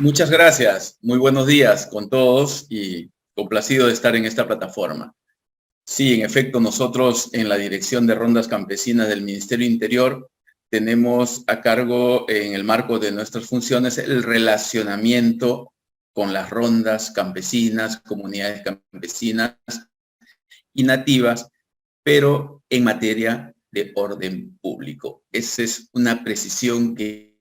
Muchas gracias. Muy buenos días con todos y complacido de estar en esta plataforma. Sí, en efecto, nosotros en la Dirección de Rondas Campesinas del Ministerio Interior tenemos a cargo, en el marco de nuestras funciones, el relacionamiento con las rondas campesinas, comunidades campesinas y nativas, pero en materia de orden público. Esa es una precisión que,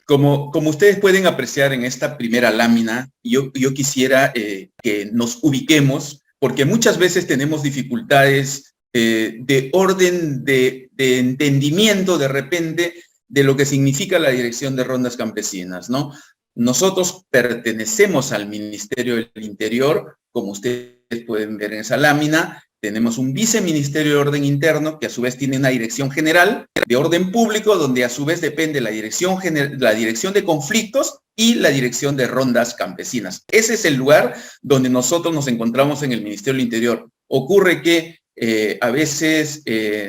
como ustedes pueden apreciar en esta primera lámina, yo quisiera que nos ubiquemos, porque muchas veces tenemos dificultades de orden, de entendimiento de repente de lo que significa la Dirección de Rondas Campesinas, ¿no? Nosotros pertenecemos al Ministerio del Interior, como ustedes pueden ver en esa lámina. Tenemos un viceministerio de orden interno que a su vez tiene una dirección general de orden público, donde a su vez depende la dirección de conflictos y la dirección de rondas campesinas. Ese es el lugar donde nosotros nos encontramos en el Ministerio del Interior. Ocurre que a veces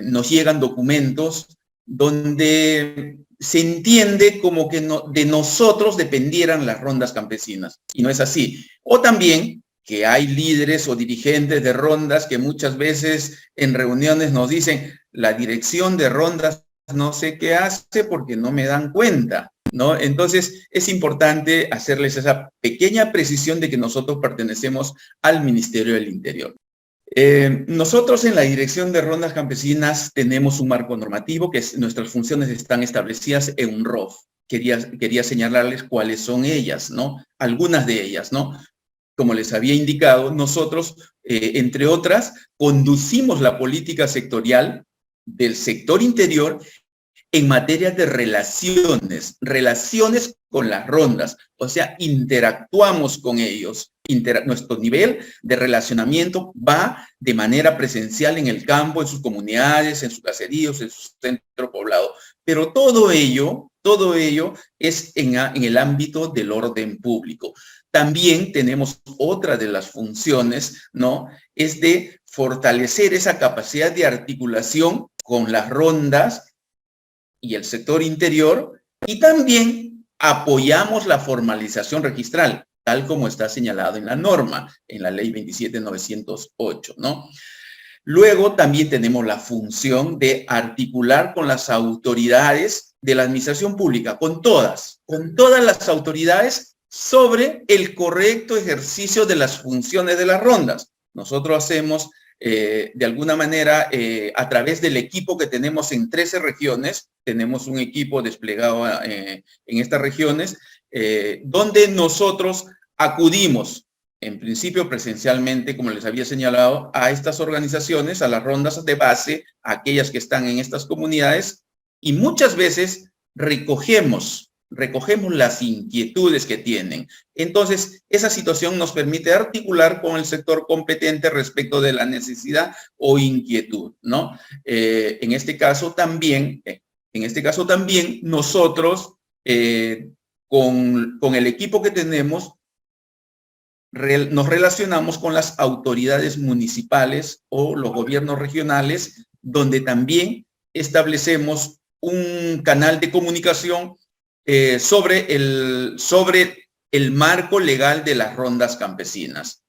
nos llegan documentos donde se entiende como que de nosotros dependieran las rondas campesinas, y no es así. O también que hay líderes o dirigentes de rondas que muchas veces en reuniones nos dicen, la dirección de rondas no sé qué hace porque no me dan cuenta, ¿no? Entonces es importante hacerles esa pequeña precisión de que nosotros pertenecemos al Ministerio del Interior. Nosotros en la Dirección de Rondas Campesinas tenemos un marco normativo que nuestras funciones están establecidas en un ROF. Quería señalarles cuáles son ellas, ¿no? Algunas de ellas, ¿no? Como les había indicado, nosotros, entre otras, conducimos la política sectorial del sector interior en materia de relaciones con las rondas, o sea, interactuamos con ellos. Nuestro nivel de relacionamiento va de manera presencial en el campo, en sus comunidades, en sus caseríos, en su centro poblado. Pero todo ello es en el ámbito del orden público. También tenemos otra de las funciones, ¿no? Es de fortalecer esa capacidad de articulación con las rondas y el sector interior, y también apoyamos la formalización registral, tal como está señalado en la norma, en la ley 27.908, ¿no? Luego también tenemos la función de articular con las autoridades de la administración pública, con todas las autoridades sobre el correcto ejercicio de las funciones de las rondas. Nosotros hacemos de alguna manera, a través del equipo que tenemos en 13 regiones, tenemos un equipo desplegado en estas regiones, donde nosotros acudimos, en principio presencialmente, como les había señalado, a estas organizaciones, a las rondas de base, a aquellas que están en estas comunidades, y muchas veces recogemos las inquietudes que tienen. Entonces, esa situación nos permite articular con el sector competente respecto de la necesidad o inquietud, ¿no? En este caso también nosotros, con el equipo que tenemos, nos relacionamos con las autoridades municipales o los gobiernos regionales, donde también establecemos un canal de comunicación sobre el marco legal de las rondas campesinas.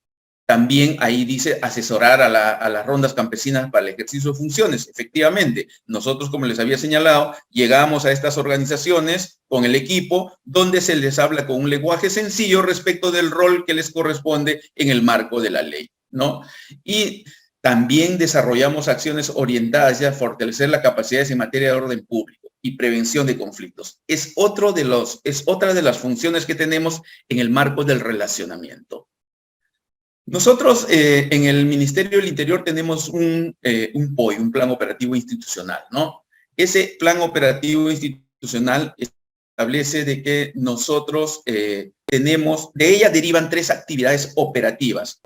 También ahí dice asesorar a las rondas campesinas para el ejercicio de funciones. Efectivamente, nosotros, como les había señalado, llegamos a estas organizaciones con el equipo donde se les habla con un lenguaje sencillo respecto del rol que les corresponde en el marco de la ley, ¿no? Y también desarrollamos acciones orientadas a fortalecer las capacidades en materia de orden público y prevención de conflictos. Es otra de las funciones que tenemos en el marco del relacionamiento. Nosotros en el Ministerio del Interior tenemos un POI, un Plan Operativo Institucional, ¿no? Ese Plan Operativo Institucional establece de que nosotros de ella derivan 3 actividades operativas.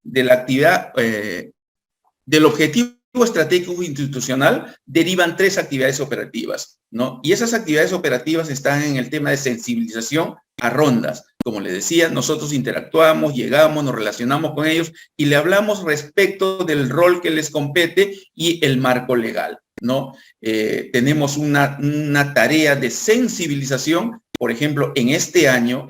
De la actividad, del objetivo estratégico institucional derivan 3 actividades operativas, ¿no? Y esas actividades operativas están en el tema de sensibilización a rondas. Como les decía, nosotros interactuamos, llegamos, nos relacionamos con ellos y le hablamos respecto del rol que les compete y el marco legal, ¿no? Tenemos una tarea de sensibilización por ejemplo, en este año,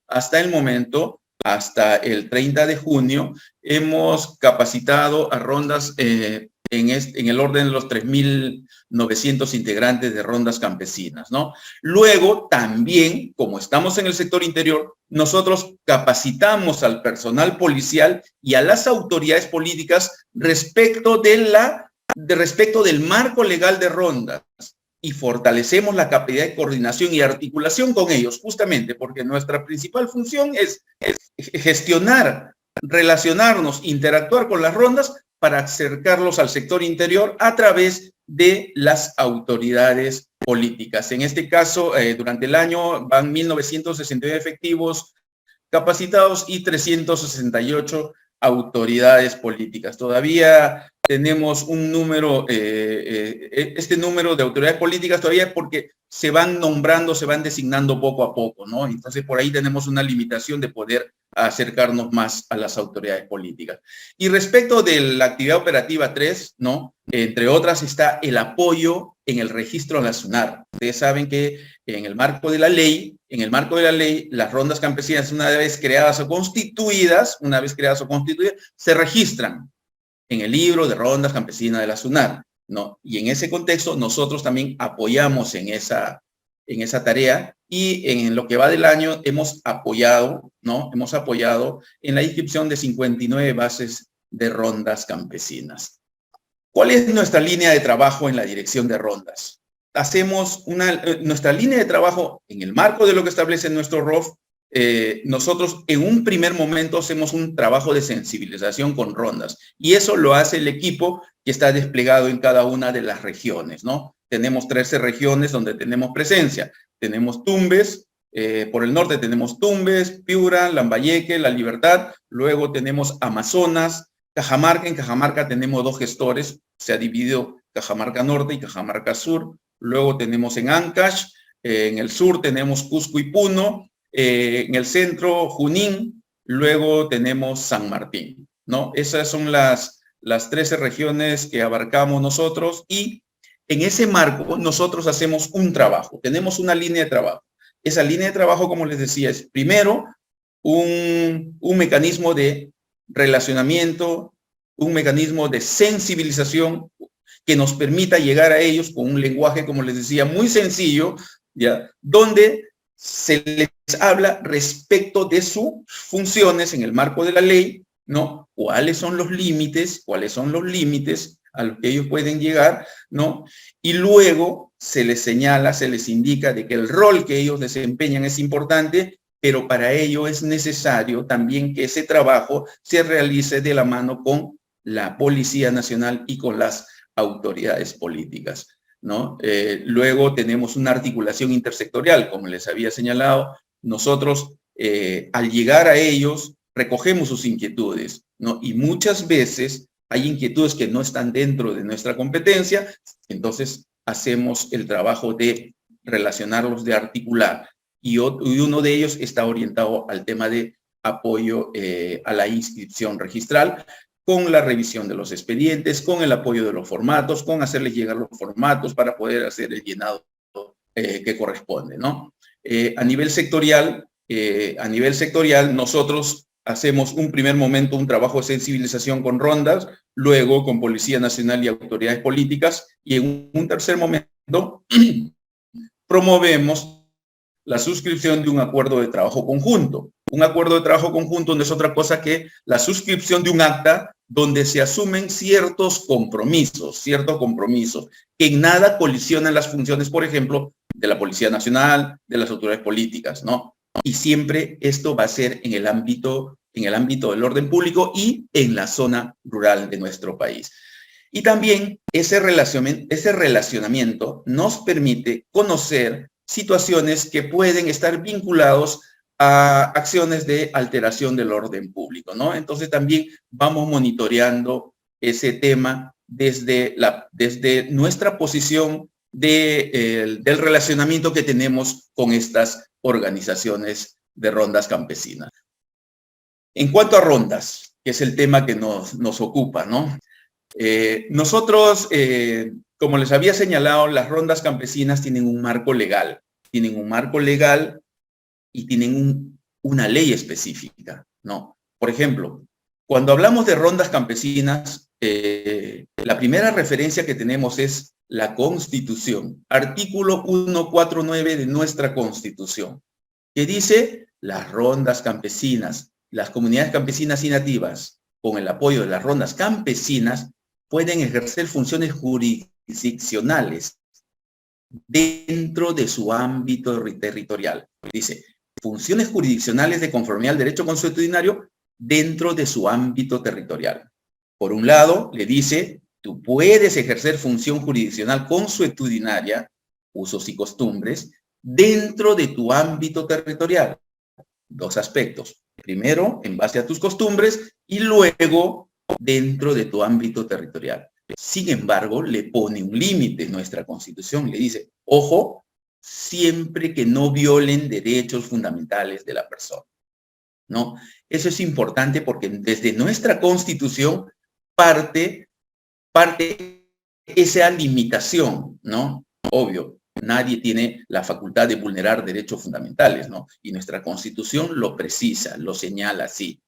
hasta el momento, hasta el 30 de junio, hemos capacitado a rondas en el orden de los 3.900 integrantes de rondas campesinas, ¿no? Luego, también, como estamos en el sector interior, nosotros capacitamos al personal policial y a las autoridades políticas respecto del marco legal de rondas, y fortalecemos la capacidad de coordinación y articulación con ellos, justamente porque nuestra principal función es gestionar, relacionarnos, interactuar con las rondas para acercarlos al sector interior a través de las autoridades políticas. En este caso, durante el año van 1.969 efectivos capacitados y 368 autoridades políticas. Todavía tenemos un número, este número de autoridades políticas todavía porque se van nombrando, se van designando poco a poco, ¿no? Entonces, por ahí tenemos una limitación de poder acercarnos más a las autoridades políticas. Y respecto de la actividad operativa 3, ¿no? Entre otras está el apoyo en el registro nacional. Ustedes saben que en el marco de la ley, las rondas campesinas, una vez creadas o constituidas, se registran en el libro de rondas campesinas de la SUNAT, ¿no? Y en ese contexto nosotros también apoyamos en esa tarea, y en lo que va del año hemos apoyado, ¿no? Hemos apoyado en la inscripción de 59 bases de rondas campesinas. ¿Cuál es nuestra línea de trabajo en la dirección de rondas? Hacemos nuestra línea de trabajo en el marco de lo que establece nuestro ROF. Nosotros en un primer momento hacemos un trabajo de sensibilización con rondas, y eso lo hace el equipo que está desplegado en cada una de las regiones, ¿no? Tenemos 13 regiones donde tenemos presencia. Tenemos Tumbes, por el norte tenemos Tumbes, Piura, Lambayeque, La Libertad. Luego tenemos Amazonas, Cajamarca. En Cajamarca tenemos 2 gestores, se ha dividido Cajamarca Norte y Cajamarca Sur. Luego tenemos en Ancash, en el sur tenemos Cusco y Puno, en el centro Junín, luego tenemos San Martín, ¿no? Esas son las 13 regiones que abarcamos nosotros, y en ese marco nosotros hacemos un trabajo, tenemos una línea de trabajo. Esa línea de trabajo, como les decía, es primero un mecanismo de relacionamiento, un mecanismo de sensibilización que nos permita llegar a ellos con un lenguaje, como les decía, muy sencillo, ¿ya? Donde se les habla respecto de sus funciones en el marco de la ley, ¿no? ¿Cuáles son los límites a los que ellos pueden llegar, ¿no? Y luego se les señala, se les indica de que el rol que ellos desempeñan es importante, pero para ello es necesario también que ese trabajo se realice de la mano con la Policía Nacional y con las autoridades políticas, ¿no? Luego tenemos una articulación intersectorial, como les había señalado. Nosotros, al llegar a ellos, recogemos sus inquietudes, ¿no? Y muchas veces hay inquietudes que no están dentro de nuestra competencia, entonces hacemos el trabajo de relacionarlos, de articular. Y uno de ellos está orientado al tema de apoyo a la inscripción registral, con la revisión de los expedientes, con el apoyo de los formatos, con hacerles llegar los formatos para poder hacer el llenado que corresponde, ¿no? A nivel sectorial, nosotros hacemos un primer momento un trabajo de sensibilización con rondas, luego con Policía Nacional y autoridades políticas, y en un tercer momento promovemos la suscripción de un acuerdo de trabajo conjunto. Un acuerdo de trabajo conjunto no es otra cosa que la suscripción de un acta donde se asumen ciertos compromisos, que en nada colisionan las funciones, por ejemplo, de la Policía Nacional, de las autoridades políticas, ¿no? Y siempre esto va a ser en el ámbito del orden público y en la zona rural de nuestro país. Y también ese relacionamiento nos permite conocer situaciones que pueden estar vinculados a acciones de alteración del orden público, ¿no? Entonces también vamos monitoreando ese tema desde nuestra posición del relacionamiento que tenemos con estas organizaciones de rondas campesinas. En cuanto a rondas, que es el tema que nos ocupa, ¿no? Nosotros, como les había señalado, las rondas campesinas tienen un marco legal. tienen un marco legal y tienen una ley específica, ¿no? Por ejemplo, cuando hablamos de rondas campesinas, la primera referencia que tenemos es la Constitución, artículo 149 de nuestra Constitución, que dice las rondas campesinas, las comunidades campesinas y nativas, con el apoyo de las rondas campesinas, pueden ejercer funciones jurisdiccionales dentro de su ámbito territorial. Dice, funciones jurisdiccionales de conformidad al derecho consuetudinario dentro de su ámbito territorial. Por un lado, le dice, tú puedes ejercer función jurisdiccional consuetudinaria, usos y costumbres, dentro de tu ámbito territorial. Dos aspectos. Primero, en base a tus costumbres, y luego, dentro de tu ámbito territorial. Sin embargo, le pone un límite en nuestra Constitución. Le dice, ojo, siempre que no violen derechos fundamentales de la persona, ¿no? Eso es importante porque desde nuestra Constitución parte esa limitación, ¿no? Obvio, nadie tiene la facultad de vulnerar derechos fundamentales, ¿no? Y nuestra Constitución lo precisa, lo señala así.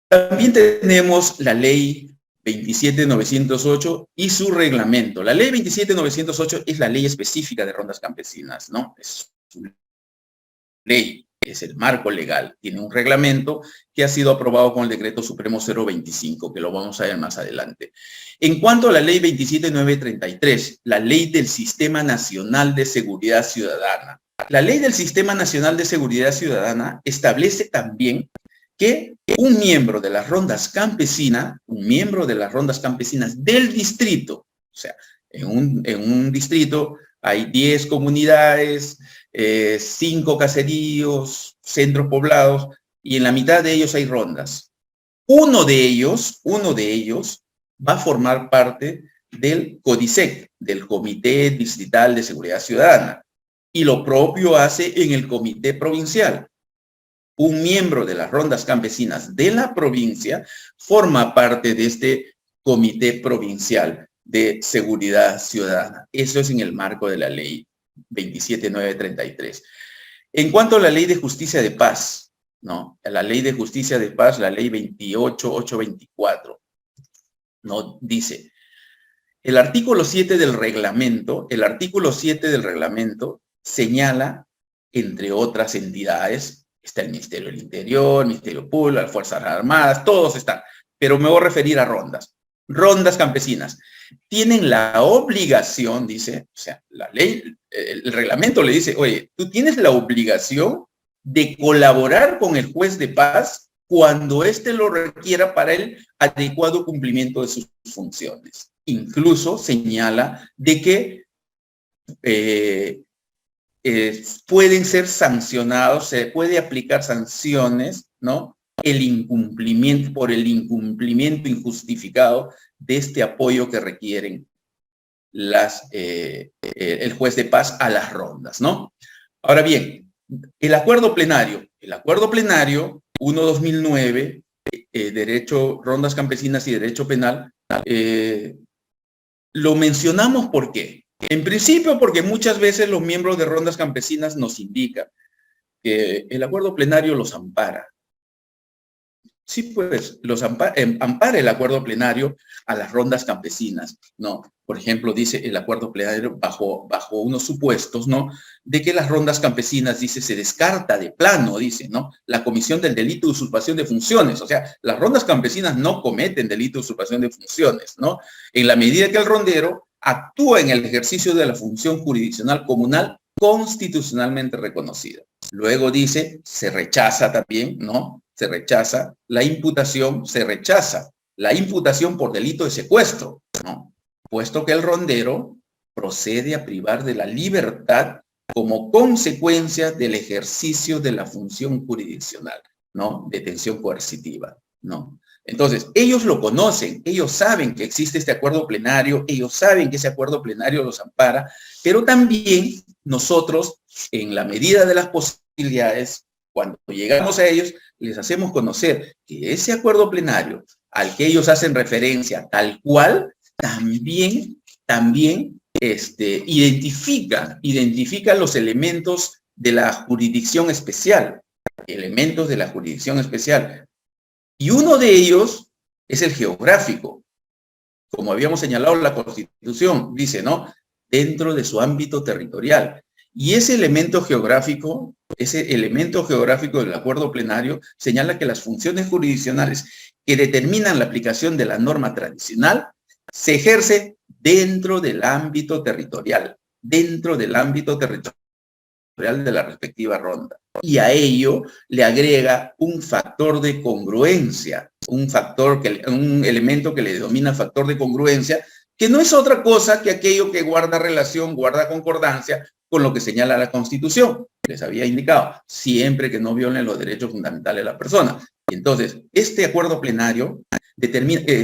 También tenemos la Ley 27.908 y su reglamento. La Ley 27.908 es la ley específica de rondas campesinas, ¿no? Es su ley, es el marco legal. Tiene un reglamento que ha sido aprobado con el Decreto Supremo 025, que lo vamos a ver más adelante. En cuanto a la Ley 27.933, la Ley del Sistema Nacional de Seguridad Ciudadana. La Ley del Sistema Nacional de Seguridad Ciudadana establece también que un miembro de las rondas campesinas, del distrito, o sea, en un distrito hay 10 comunidades, 5 caseríos, centros poblados, y en la mitad de ellos hay rondas. Uno de ellos va a formar parte del CODISEC, del Comité Distrital de Seguridad Ciudadana, y lo propio hace en el Comité Provincial. Un miembro de las rondas campesinas de la provincia forma parte de este Comité Provincial de Seguridad Ciudadana. Eso es en el marco de la Ley 27.933. En cuanto a la Ley de Justicia de Paz, ¿no? La Ley de Justicia de Paz, la Ley 28.824, ¿no? Dice, el artículo 7 del reglamento señala, entre otras entidades, está el Ministerio del Interior, el Ministerio Público, las Fuerzas Armadas, todos están. Pero me voy a referir a rondas. Rondas campesinas. Tienen la obligación, dice, o sea, la ley, el reglamento le dice, oye, tú tienes la obligación de colaborar con el juez de paz cuando éste lo requiera para el adecuado cumplimiento de sus funciones. Incluso señala de que pueden ser sancionados, se puede aplicar sanciones, ¿no? Por el incumplimiento injustificado de este apoyo que requieren el juez de paz a las rondas, ¿no? Ahora bien, el acuerdo plenario 1/2009, derecho, rondas campesinas y derecho penal, lo mencionamos ¿por qué? En principio porque muchas veces los miembros de rondas campesinas nos indican que el acuerdo plenario los ampara. Sí, pues, ampara el acuerdo plenario a las rondas campesinas, ¿no? Por ejemplo, dice el acuerdo plenario bajo unos supuestos, ¿no? De que las rondas campesinas, dice, se descarta de plano, dice, ¿no? La comisión del delito de usurpación de funciones. O sea, las rondas campesinas no cometen delito de usurpación de funciones, ¿no? En la medida que el rondero actúa en el ejercicio de la función jurisdiccional comunal constitucionalmente reconocida. Luego dice, se rechaza también, ¿no? Se rechaza la imputación por delito de secuestro, ¿no? Puesto que el rondero procede a privar de la libertad como consecuencia del ejercicio de la función jurisdiccional, ¿no? Detención coercitiva, ¿no? Entonces, ellos lo conocen, ellos saben que existe este acuerdo plenario, ellos saben que ese acuerdo plenario los ampara, pero también nosotros, en la medida de las posibilidades, cuando llegamos a ellos, les hacemos conocer que ese acuerdo plenario al que ellos hacen referencia tal cual, también identifica los elementos de la jurisdicción especial, y uno de ellos es el geográfico. Como habíamos señalado, la Constitución dice, ¿no?, dentro de su ámbito territorial. Y ese elemento geográfico del acuerdo plenario señala que las funciones jurisdiccionales que determinan la aplicación de la norma tradicional se ejerce dentro del ámbito territorial de la respectiva ronda. Y a ello le agrega un factor de congruencia, un elemento que le denomina factor de congruencia, que no es otra cosa que aquello que guarda relación, guarda concordancia con lo que señala la Constitución. Les había indicado, siempre que no violen los derechos fundamentales de la persona. Entonces, este acuerdo plenario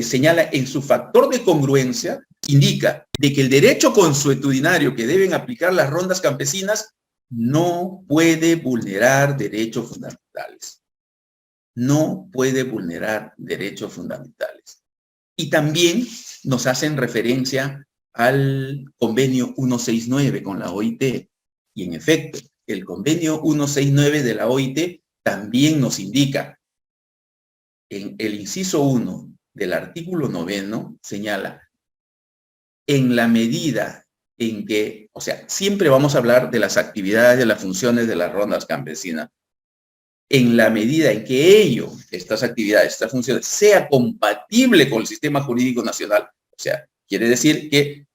señala en su factor de congruencia, indica de que el derecho consuetudinario que deben aplicar las rondas campesinas no puede vulnerar derechos fundamentales. No puede vulnerar derechos fundamentales. Y también nos hacen referencia al convenio 169 con la OIT. Y en efecto, el convenio 169 de la OIT también nos indica, en el inciso 1 del artículo 9, señala, en la medida en que, o sea, siempre vamos a hablar de las actividades, de las funciones de las rondas campesinas, en la medida en que estas actividades, estas funciones, sea compatible con el sistema jurídico nacional. O sea, quiere decir que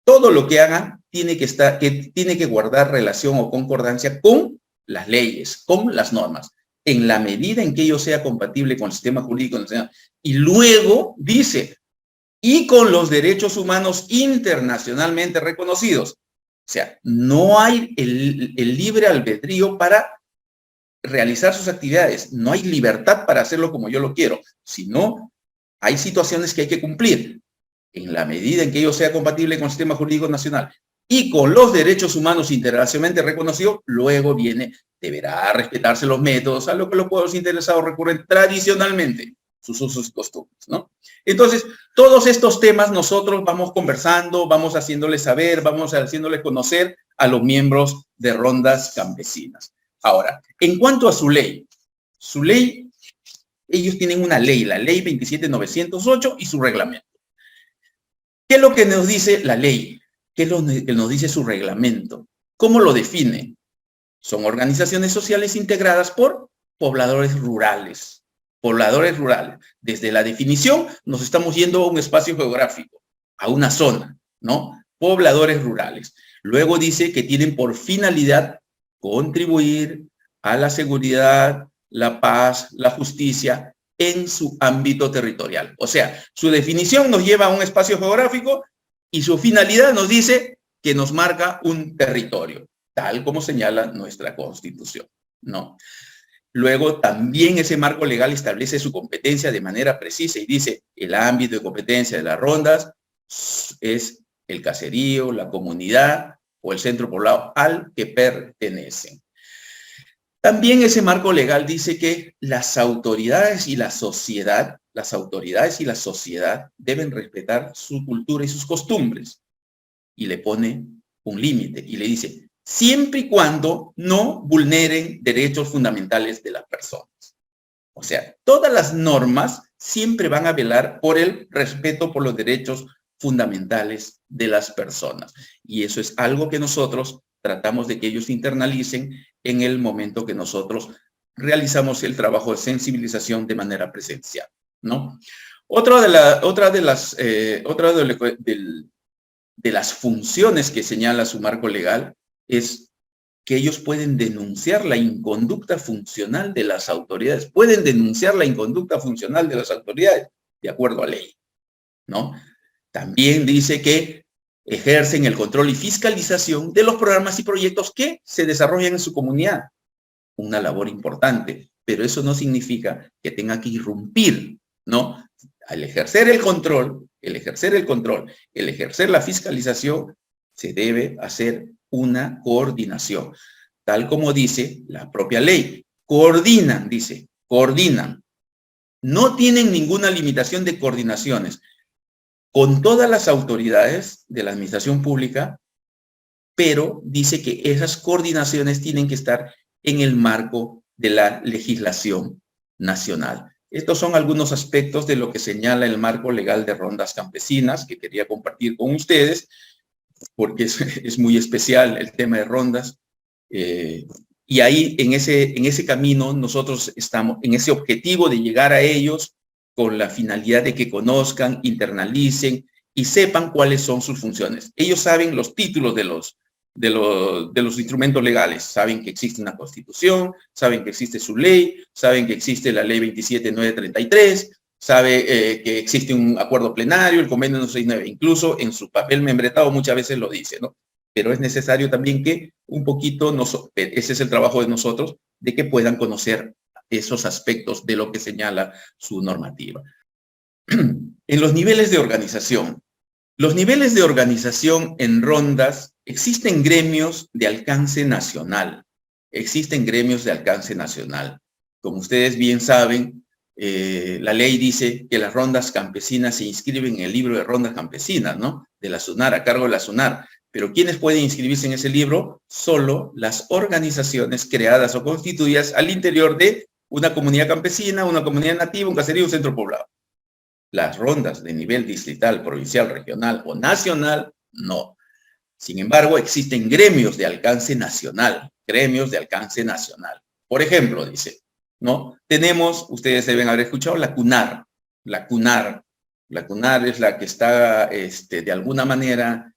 todo lo que hagan tiene que guardar relación o concordancia con las leyes, con las normas, en la medida en que ello sea compatible con el sistema jurídico nacional. Y luego dice, y con los derechos humanos internacionalmente reconocidos. O sea, no hay el libre albedrío para realizar sus actividades. No hay libertad para hacerlo como yo lo quiero, sino hay situaciones que hay que cumplir. En la medida en que ello sea compatible con el sistema jurídico nacional y con los derechos humanos internacionalmente reconocidos, luego deberá respetarse los métodos a lo que los pueblos interesados recurren tradicionalmente, sus usos y costumbres, ¿no? Entonces, todos estos temas nosotros vamos conversando, vamos haciéndoles saber, vamos haciéndoles conocer a los miembros de rondas campesinas. Ahora, en cuanto a su ley, ellos tienen una ley, la ley 27.908 y su reglamento. ¿Qué es lo que nos dice la ley? ¿Qué es lo que nos dice su reglamento? ¿Cómo lo define? Son organizaciones sociales integradas por pobladores rurales. Pobladores rurales. Desde la definición nos estamos yendo a un espacio geográfico, a una zona, ¿no? Pobladores rurales. Luego dice que tienen por finalidad contribuir a la seguridad, la paz, la justicia en su ámbito territorial. O sea, su definición nos lleva a un espacio geográfico y su finalidad nos dice que nos marca un territorio, tal como señala nuestra Constitución, ¿no? Luego, también ese marco legal establece su competencia de manera precisa y dice, el ámbito de competencia de las rondas es el caserío, la comunidad o el centro poblado al que pertenecen. También ese marco legal dice que las autoridades y la sociedad deben respetar su cultura y sus costumbres. Y le pone un límite y le dice, siempre y cuando no vulneren derechos fundamentales de las personas. O sea, todas las normas siempre van a velar por el respeto por los derechos fundamentales de las personas. Y eso es algo que nosotros tratamos de que ellos internalicen en el momento que nosotros realizamos el trabajo de sensibilización de manera presencial, ¿no? Otra de las funciones que señala su marco legal es que ellos pueden denunciar la inconducta funcional de las autoridades. Pueden denunciar la inconducta funcional de las autoridades de acuerdo a ley, ¿no? También dice que ejercen el control y fiscalización de los programas y proyectos que se desarrollan en su comunidad. Una labor importante, pero eso no significa que tenga que irrumpir, ¿no? Al ejercer el control, el ejercer la fiscalización, se debe hacer una coordinación, tal como dice la propia ley. Coordinan, dice, coordinan. No tienen ninguna limitación de coordinaciones. con todas las autoridades de la administración pública, pero dice que esas coordinaciones tienen que estar en el marco de la legislación nacional. Estos son algunos aspectos de lo que señala el marco legal de rondas campesinas que quería compartir con ustedes, porque es muy especial el tema de rondas. Y ahí, en ese camino, nosotros estamos en ese objetivo de llegar a ellos con la finalidad de que conozcan, internalicen y sepan cuáles son sus funciones. Ellos saben los títulos de los instrumentos legales, saben que existe una constitución, saben que existe su ley, saben que existe la ley 27933, sabe que existe un acuerdo plenario, el convenio 169, incluso en su papel membretado muchas veces lo dice, ¿no? Pero es necesario también que un poquito, ese es el trabajo de nosotros, de que puedan conocer esos aspectos de lo que señala su normativa. En los niveles de organización. Los niveles de organización en rondas, existen gremios de alcance nacional. Existen gremios de alcance nacional. Como ustedes bien saben, la ley dice que las rondas campesinas se inscriben en el libro de rondas campesinas, ¿no? De la SUNAR, a cargo de la SUNAR. Pero ¿quiénes pueden inscribirse en ese libro? Solo las organizaciones creadas o constituidas al interior de una comunidad campesina, una comunidad nativa, un caserío, un centro poblado. Las rondas de nivel distrital, provincial, regional o nacional, no. Sin embargo, existen gremios de alcance nacional, gremios de alcance nacional. Por ejemplo, dice, ¿no? Tenemos, ustedes deben haber escuchado, la CUNAR. La CUNAR es la que está, de alguna manera,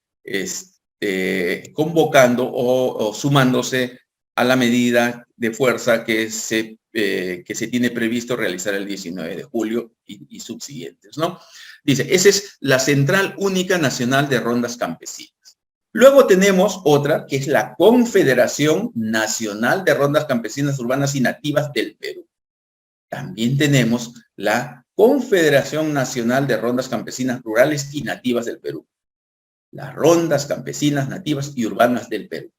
convocando o sumándose a la medida de fuerza que se tiene previsto realizar el 19 de julio y subsiguientes, ¿no? Dice, esa es la Central Única Nacional de Rondas Campesinas. Luego tenemos otra, que es la Confederación Nacional de Rondas Campesinas Urbanas y Nativas del Perú. También tenemos la Confederación Nacional de Rondas Campesinas Rurales y Nativas del Perú. Las rondas campesinas, nativas y urbanas del Perú,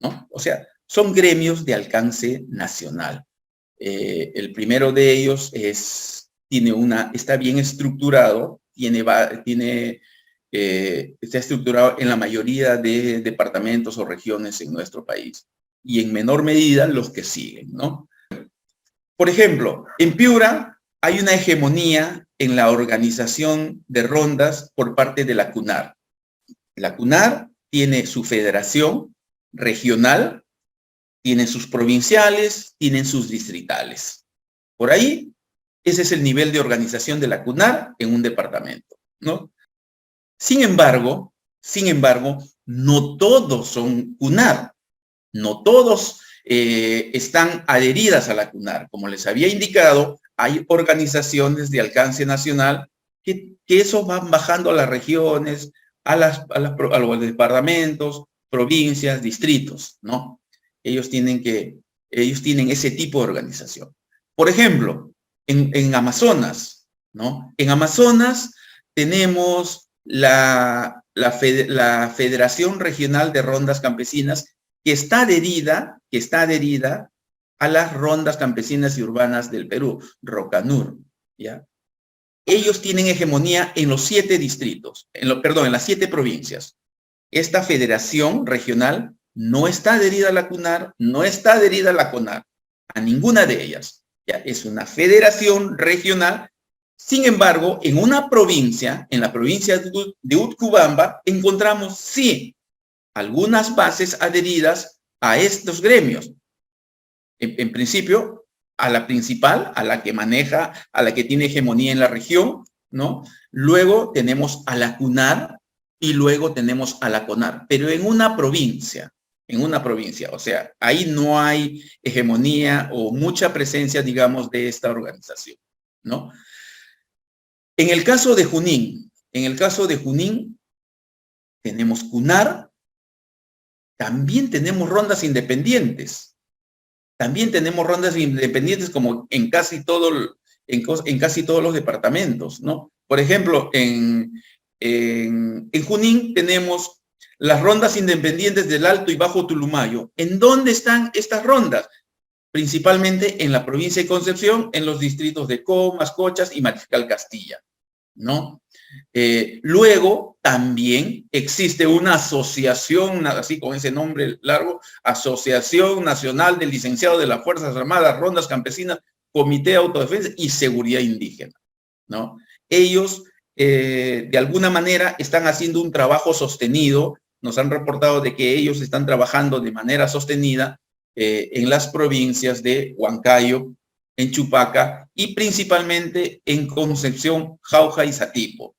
¿no? O sea, son gremios de alcance nacional. El primero de ellos está bien estructurado, está estructurado en la mayoría de departamentos o regiones en nuestro país y en menor medida los que siguen, ¿no? Por ejemplo, en Piura hay una hegemonía en la organización de rondas por parte de la CUNAR. La CUNAR tiene su federación regional, tiene sus provinciales, tienen sus distritales. Por ahí, ese es el nivel de organización de la CUNAR en un departamento, ¿no? Sin embargo, no todos son CUNAR, no todos están adheridas a la CUNAR. Como les había indicado, hay organizaciones de alcance nacional que eso van bajando a las regiones, a los departamentos, provincias, distritos, ¿no? Ellos tienen ese tipo de organización. Por ejemplo, en Amazonas, ¿no? En Amazonas tenemos la Federación Regional de Rondas Campesinas que está adherida a las rondas campesinas y urbanas del Perú, ROCANUR, ¿ya? Ellos tienen hegemonía en los 7 distritos, en las 7 provincias. Esta federación regional no está adherida a la CUNAR, no está adherida a la CONAR, a ninguna de ellas. Ya, es una federación regional. Sin embargo, en una provincia, en la provincia de Utcubamba, encontramos, sí, algunas bases adheridas a estos gremios. En principio, a la principal, a la que maneja, a la que tiene hegemonía en la región, ¿no? Luego tenemos a la CUNAR y luego tenemos a la CONAR, pero en una provincia, o sea, ahí no hay hegemonía o mucha presencia, digamos, de esta organización, ¿no? En el caso de Junín, tenemos CUNAR, también tenemos rondas independientes. Como en casi todos los departamentos, ¿no? Por ejemplo, en Junín tenemos las rondas independientes del Alto y Bajo Tulumayo. ¿En dónde están estas rondas? Principalmente en la provincia de Concepción, en los distritos de Comas, Cochas y Mariscal Castilla. ¿no? Luego también existe una asociación, así con ese nombre largo, Asociación Nacional de Licenciados de las Fuerzas Armadas, Rondas Campesinas, Comité de Autodefensa y Seguridad Indígena, ¿no? Ellos, de alguna manera, están haciendo un trabajo sostenido. Nos han reportado de que ellos están trabajando de manera sostenida en las provincias de Huancayo, en Chupaca y principalmente en Concepción, Jauja y Satipo.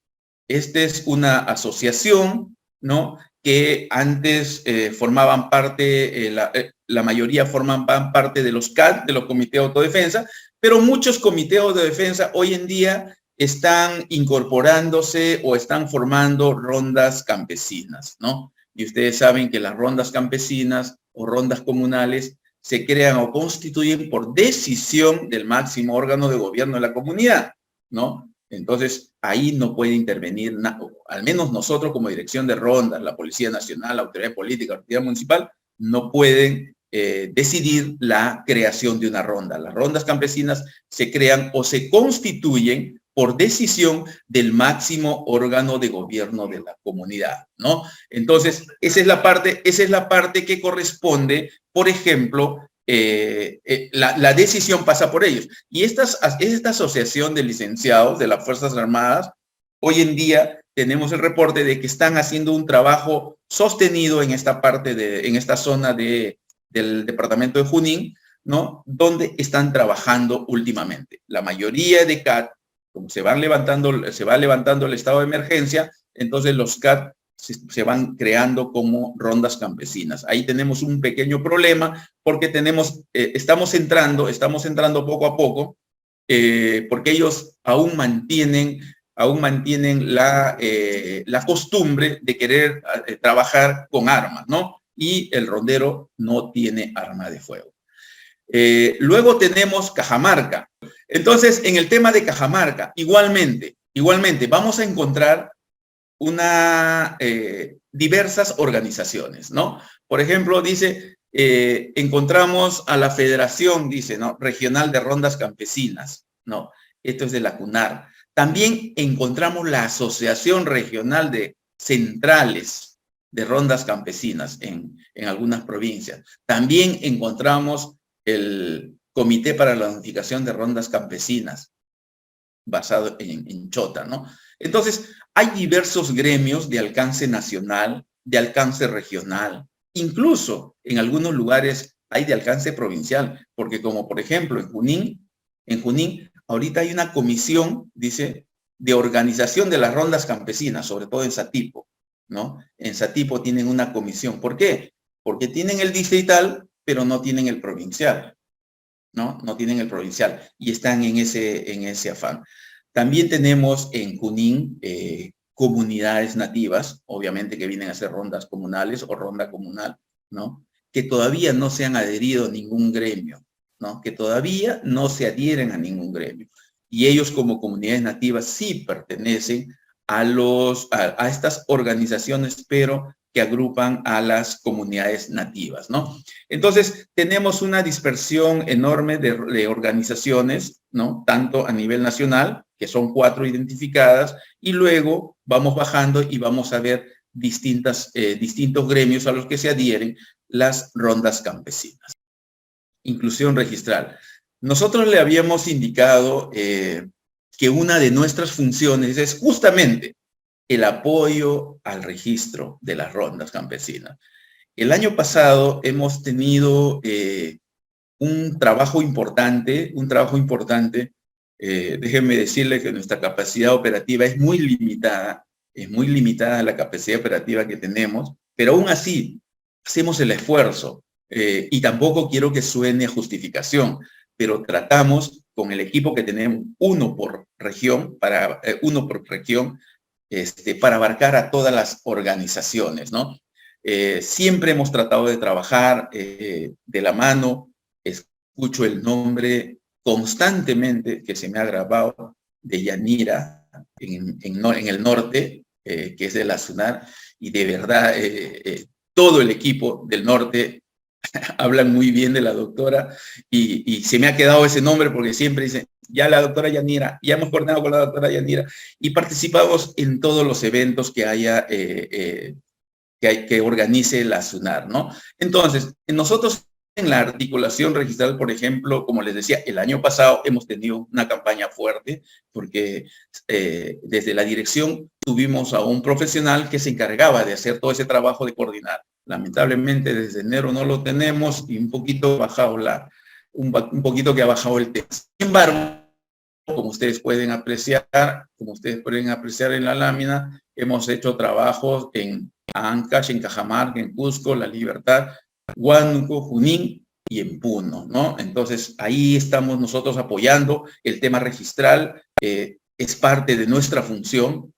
Esta es una asociación, ¿no?, que antes formaban parte, la mayoría formaban parte de los CAD, de los comités de autodefensa, pero muchos comités de defensa hoy en día están incorporándose o están formando rondas campesinas, ¿no? Y ustedes saben que las rondas campesinas o rondas comunales se crean o constituyen por decisión del máximo órgano de gobierno de la comunidad, ¿no? Entonces, ahí no puede intervenir, al menos nosotros como dirección de rondas, la Policía Nacional, la Autoridad Política, la Autoridad Municipal, no pueden decidir la creación de una ronda. Las rondas campesinas se crean o se constituyen por decisión del máximo órgano de gobierno de la comunidad, ¿no? Entonces, esa es la parte que corresponde, por ejemplo, la decisión pasa por ellos. Y esta asociación de licenciados de las Fuerzas Armadas, hoy en día tenemos el reporte de que están haciendo un trabajo sostenido en esta parte, en esta zona del departamento de Junín, ¿no?, donde están trabajando últimamente. La mayoría de CAT, como se va levantando el estado de emergencia, entonces los CAT se van creando como rondas campesinas. Ahí tenemos un pequeño problema porque estamos entrando poco a poco, porque ellos aún mantienen la costumbre de querer trabajar con armas, ¿no? Y el rondero no tiene arma de fuego. Luego tenemos Cajamarca. Entonces, en el tema de Cajamarca, igualmente, vamos a encontrar diversas organizaciones, ¿no? Por ejemplo, dice, encontramos a la Federación, dice, ¿no?, Regional de Rondas Campesinas, ¿no? Esto es de la CUNAR. También encontramos la Asociación Regional de Centrales de Rondas Campesinas en algunas provincias. También encontramos el Comité para la Unificación de Rondas Campesinas, basado en Chota, ¿no? Entonces, hay diversos gremios de alcance nacional, de alcance regional, incluso en algunos lugares hay de alcance provincial, porque como por ejemplo en Junín, ahorita hay una comisión, dice, de organización de las rondas campesinas, sobre todo en Satipo, ¿no? En Satipo tienen una comisión. ¿Por qué? Porque tienen el distrital, pero no tienen el provincial, ¿no? No tienen el provincial y están en ese afán. También tenemos en Junín comunidades nativas, obviamente que vienen a hacer rondas comunales o ronda comunal, ¿no?, que todavía no se han adherido a ningún gremio, ¿no?, que todavía no se adhieren a ningún gremio. Y ellos como comunidades nativas sí pertenecen a estas organizaciones, pero que agrupan a las comunidades nativas, ¿no? Entonces, tenemos una dispersión enorme de organizaciones, ¿no?, tanto a nivel nacional, que son 4 identificadas, y luego vamos bajando y vamos a ver distintos gremios a los que se adhieren las rondas campesinas. Inclusión registral. Nosotros le habíamos indicado que una de nuestras funciones es justamente el apoyo al registro de las rondas campesinas. El año pasado hemos tenido un trabajo importante. Déjenme decirle que nuestra capacidad operativa es muy limitada la capacidad operativa que tenemos, pero aún así hacemos el esfuerzo y tampoco quiero que suene a justificación, pero tratamos con el equipo que tenemos, uno por región, para abarcar a todas las organizaciones, ¿no? Siempre hemos tratado de trabajar de la mano. Escucho el nombre constantemente que se me ha grabado de Yanira en el norte, que es de la SUNAR, y de verdad todo el equipo del norte hablan muy bien de la doctora y se me ha quedado ese nombre porque siempre dicen, ya la doctora Yanira, ya hemos coordinado con la doctora Yanira y participamos en todos los eventos que haya, que organice la SUNAR, ¿no? Entonces, nosotros en la articulación registral, por ejemplo, como les decía, el año pasado hemos tenido una campaña fuerte porque desde la dirección tuvimos a un profesional que se encargaba de hacer todo ese trabajo de coordinar. Lamentablemente desde enero no lo tenemos y un poquito que ha bajado el tema. Sin embargo, como ustedes pueden apreciar en la lámina, hemos hecho trabajos en Ancash, en Cajamarca, en Cusco, La Libertad, Huánuco, Junín y en Puno, ¿no? Entonces, ahí estamos nosotros apoyando el tema registral, es parte de nuestra función,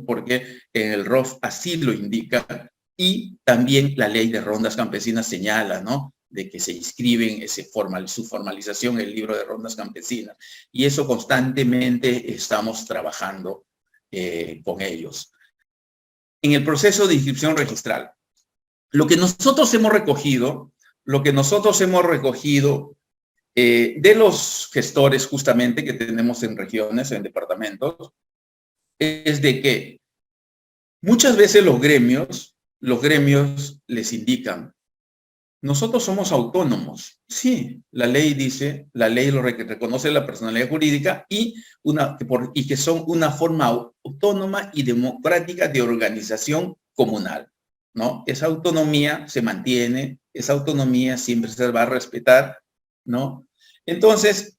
porque en el ROF así lo indica y también la ley de rondas campesinas señala, ¿no?, de que se inscriben su formalización en el libro de rondas campesinas. Y eso constantemente estamos trabajando con ellos. En el proceso de inscripción registral, lo que nosotros hemos recogido de los gestores justamente que tenemos en regiones, en departamentos, es de que muchas veces los gremios les indican: nosotros somos autónomos. Sí, la ley dice, la ley lo reconoce la personalidad jurídica y que son una forma autónoma y democrática de organización comunal, ¿no? Esa autonomía se mantiene, esa autonomía siempre se va a respetar, ¿no? Entonces,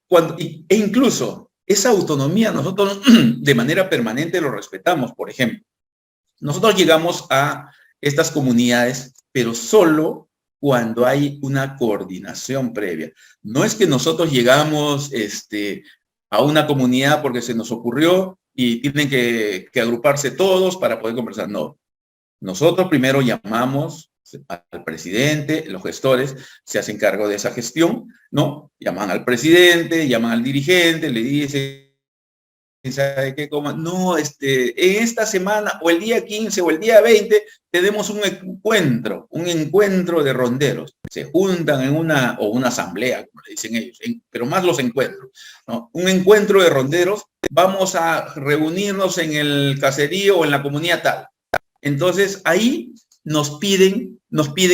e incluso esa autonomía nosotros de manera permanente lo respetamos. Por ejemplo, nosotros llegamos a estas comunidades, pero solo cuando hay una coordinación previa. No es que nosotros llegamos a una comunidad porque se nos ocurrió y tienen que agruparse todos para poder conversar. No. Nosotros primero llamamos al presidente, los gestores se hacen cargo de esa gestión, ¿no? Llaman al presidente, llaman al dirigente, le dicen: ¿sabe qué? No, en esta semana, o el día 15 o el día 20, tenemos un encuentro de ronderos. Se juntan en una asamblea, como le dicen ellos, pero más los encuentros, ¿no? Un encuentro de ronderos, vamos a reunirnos en el caserío o en la comunidad tal. Entonces, ahí nos piden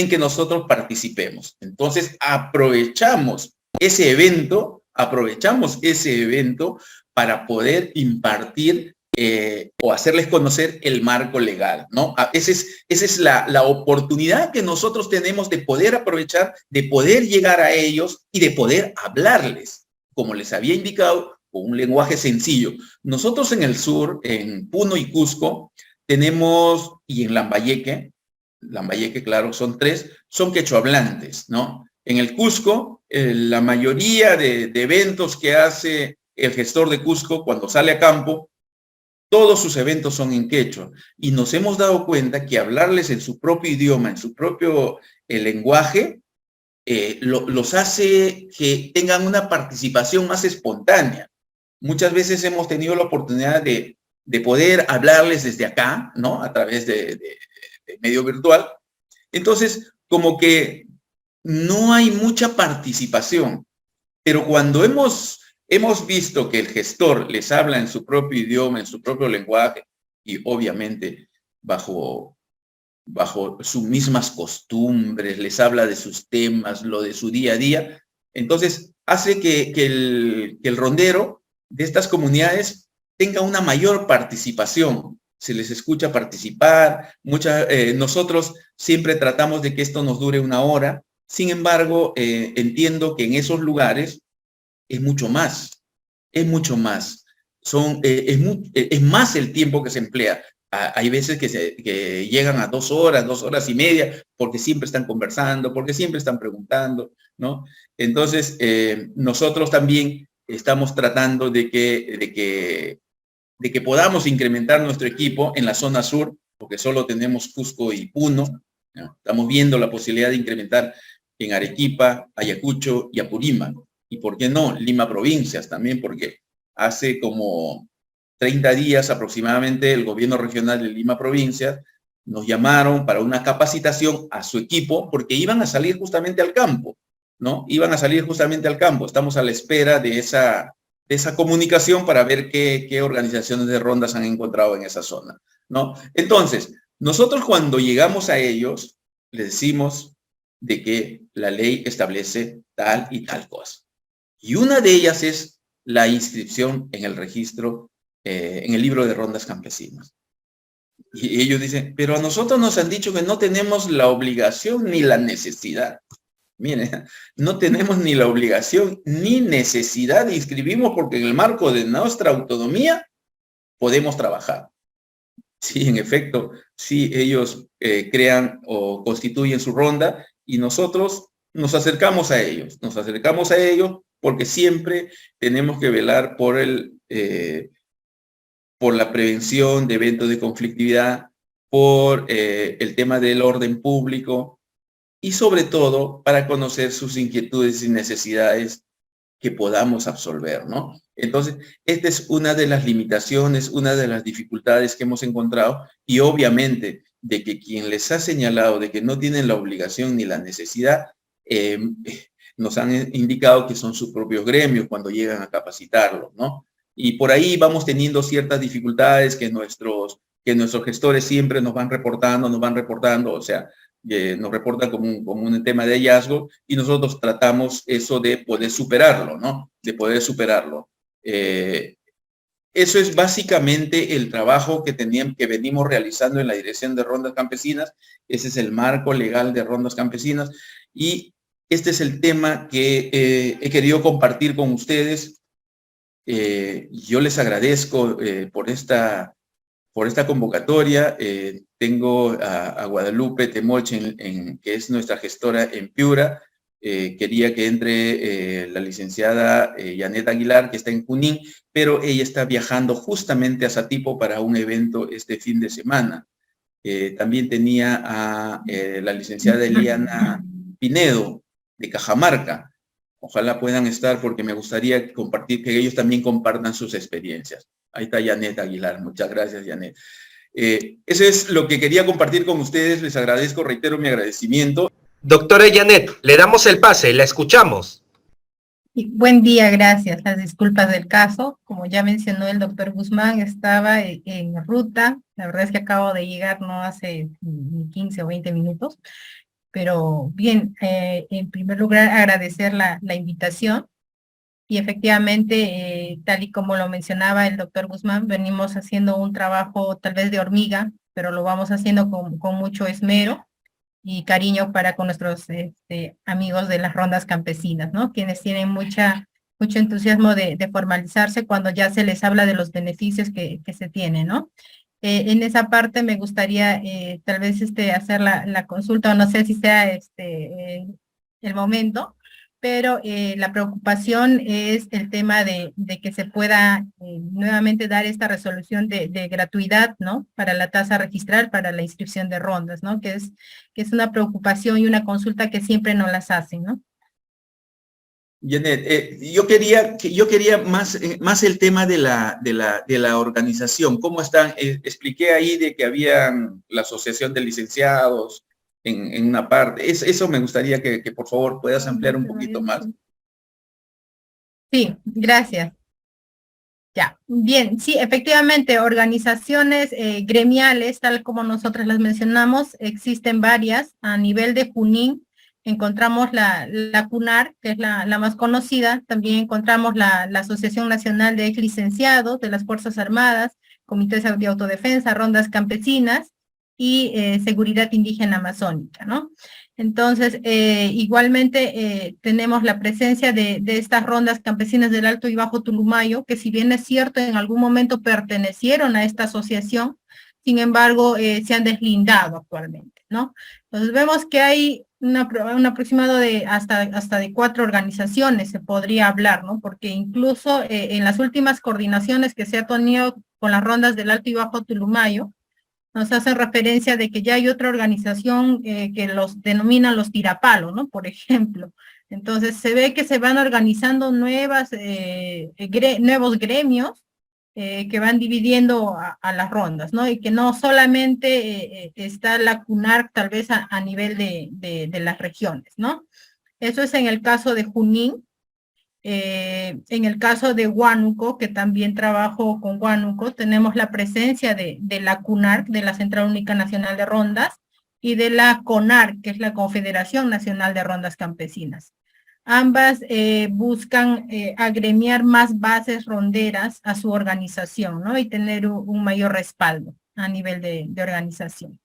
que nosotros participemos. Entonces, aprovechamos ese evento para poder impartir o hacerles conocer el marco legal, ¿no? Esa es la oportunidad que nosotros tenemos de poder aprovechar, de poder llegar a ellos y de poder hablarles, como les había indicado, con un lenguaje sencillo. Nosotros en el sur, en Puno y Cusco, tenemos, y en Lambayeque, claro, son quechohablantes, ¿no? En el Cusco, la mayoría de eventos que hace el gestor de Cusco cuando sale a campo, todos sus eventos son en quechua. Y nos hemos dado cuenta que hablarles en su propio idioma, en su propio lenguaje, los hace que tengan una participación más espontánea. Muchas veces hemos tenido la oportunidad de poder hablarles desde acá, ¿no? A través de medio virtual. Entonces, como que no hay mucha participación, pero cuando hemos visto que el gestor les habla en su propio idioma, en su propio lenguaje, y obviamente bajo sus mismas costumbres, les habla de sus temas, lo de su día a día, entonces hace que el rondero de estas comunidades tenga una mayor participación. Se les escucha participar. Nosotros siempre tratamos de que esto nos dure 1 hora. Sin embargo, entiendo que en esos lugares es mucho más. Es más el tiempo que se emplea. Hay veces que llegan a 2 horas, 2 horas y media, porque siempre están conversando, porque siempre están preguntando, ¿no? Entonces, nosotros también estamos tratando de que podamos incrementar nuestro equipo en la zona sur, porque solo tenemos Cusco y Puno, ¿no? Estamos viendo la posibilidad de incrementar en Arequipa, Ayacucho y Apurímac. Y por qué no, Lima provincias también, porque hace como 30 días aproximadamente el gobierno regional de Lima provincias nos llamaron para una capacitación a su equipo porque iban a salir justamente al campo. ¿no? Iban a salir justamente al campo. Estamos a la espera de esa comunicación para ver qué organizaciones de rondas han encontrado en esa zona, ¿no? Entonces, nosotros cuando llegamos a ellos, les decimos de que la ley establece tal y tal cosa. Y una de ellas es la inscripción en el registro, en el libro de rondas campesinas. Y ellos dicen, pero a nosotros nos han dicho que no tenemos la obligación ni la necesidad. Miren, no tenemos ni la obligación ni necesidad de inscribirnos porque en el marco de nuestra autonomía podemos trabajar. Sí, en efecto, sí, ellos crean o constituyen su ronda y nosotros nos acercamos a ellos. Nos acercamos a ellos porque siempre tenemos que velar por por la prevención de eventos de conflictividad, por el tema del orden público, y sobre todo para conocer sus inquietudes y necesidades que podamos absolver, ¿no? Entonces, esta es una de las limitaciones, una de las dificultades que hemos encontrado y obviamente de que quien les ha señalado de que no tienen la obligación ni la necesidad, nos han indicado que son sus propios gremios cuando llegan a capacitarlos, ¿no? Y por ahí vamos teniendo ciertas dificultades que nuestros gestores siempre nos van reportando, o sea, nos reportan como un tema de hallazgo y nosotros tratamos eso de poder superarlo, ¿no? De poder superarlo. Eso es básicamente el trabajo que venimos realizando en la Dirección de Rondas Campesinas. Ese es el marco legal de Rondas Campesinas y este es el tema que he querido compartir con ustedes. Yo les agradezco por esta convocatoria. Tengo a Guadalupe Temoche, que es nuestra gestora en Piura. Quería que entre la licenciada Janet Aguilar, que está en Junín, pero ella está viajando justamente a Satipo para un evento este fin de semana. También tenía a la licenciada Eliana Pinedo, de Cajamarca. Ojalá puedan estar porque me gustaría compartir, que ellos también compartan sus experiencias. Ahí está Janet Aguilar. Muchas gracias, Janet. Eso es lo que quería compartir con ustedes. Les agradezco, reitero mi agradecimiento. Doctora Janet, le damos el pase, la escuchamos. Buen día, gracias. Las disculpas del caso. Como ya mencionó el doctor Guzmán, estaba en ruta. La verdad es que acabo de llegar no hace ni 15 o 20 minutos. Pero bien, en primer lugar agradecer la invitación y efectivamente, tal y como lo mencionaba el doctor Guzmán, venimos haciendo un trabajo tal vez de hormiga, pero lo vamos haciendo con mucho esmero y cariño para con nuestros amigos de las rondas campesinas, ¿no? Quienes tienen mucho entusiasmo de formalizarse cuando ya se les habla de los beneficios que se tienen, ¿no? En esa parte me gustaría tal vez hacer la consulta, o no sé si sea el momento, pero la preocupación es el tema de que se pueda nuevamente dar esta resolución de gratuidad, ¿no? Para la tasa registral, para la inscripción de rondas, ¿no? Que es una preocupación y una consulta que siempre nos las hacen, ¿no? Janet, yo quería más el tema de la organización. ¿Cómo están? Expliqué ahí de que había la asociación de licenciados en una parte. Eso me gustaría que por favor puedas ampliar un poquito más. Sí, gracias. Ya, bien, sí, efectivamente, organizaciones gremiales, tal como nosotros las mencionamos, existen varias. A nivel de Junín encontramos la CUNAR, que es la más conocida. También encontramos la Asociación Nacional de Ex Licenciados de las Fuerzas Armadas, Comités de Autodefensa, Rondas Campesinas y Seguridad Indígena Amazónica, ¿no? Entonces, igualmente tenemos la presencia de estas rondas campesinas del Alto y Bajo Tulumayo, que si bien es cierto, en algún momento pertenecieron a esta asociación, sin embargo, se han deslindado actualmente, ¿no? Entonces, vemos que hay un aproximado de hasta de 4 organizaciones, se podría hablar, ¿no? Porque incluso en las últimas coordinaciones que se ha tenido con las rondas del Alto y Bajo Tulumayo, nos hacen referencia de que ya hay otra organización que los denominan los tirapalos, ¿no? Por ejemplo. Entonces se ve que se van organizando nuevos gremios que van dividiendo a las rondas, ¿no? Y que no solamente está la CUNAR tal vez a nivel de las regiones, ¿no? Eso es en el caso de Junín. En el caso de Huánuco, que también trabajo con Huánuco, tenemos la presencia de la CUNARC, de la Central Única Nacional de Rondas, y de la CONARC, que es la Confederación Nacional de Rondas Campesinas. Ambas buscan agremiar más bases ronderas a su organización, ¿no? Y tener un mayor respaldo a nivel de organización.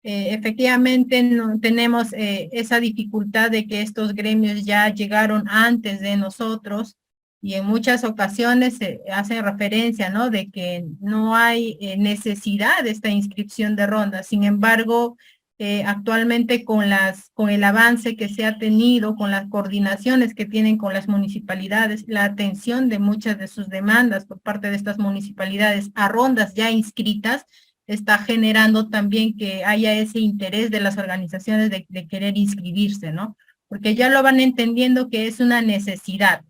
Efectivamente no, tenemos esa dificultad de que estos gremios ya llegaron antes de nosotros y en muchas ocasiones se hace referencia, ¿no? De que no hay necesidad de esta inscripción de rondas. Sin embargo, actualmente con el avance que se ha tenido, con las coordinaciones que tienen con las municipalidades, la atención de muchas de sus demandas por parte de estas municipalidades a rondas ya inscritas, está generando también que haya ese interés de las organizaciones de querer inscribirse, ¿no? Porque ya lo van entendiendo que es una necesidad.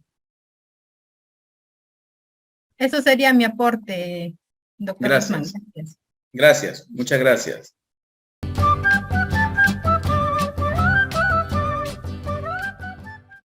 Eso sería mi aporte, doctor Guzmán. Gracias. Gracias, muchas gracias.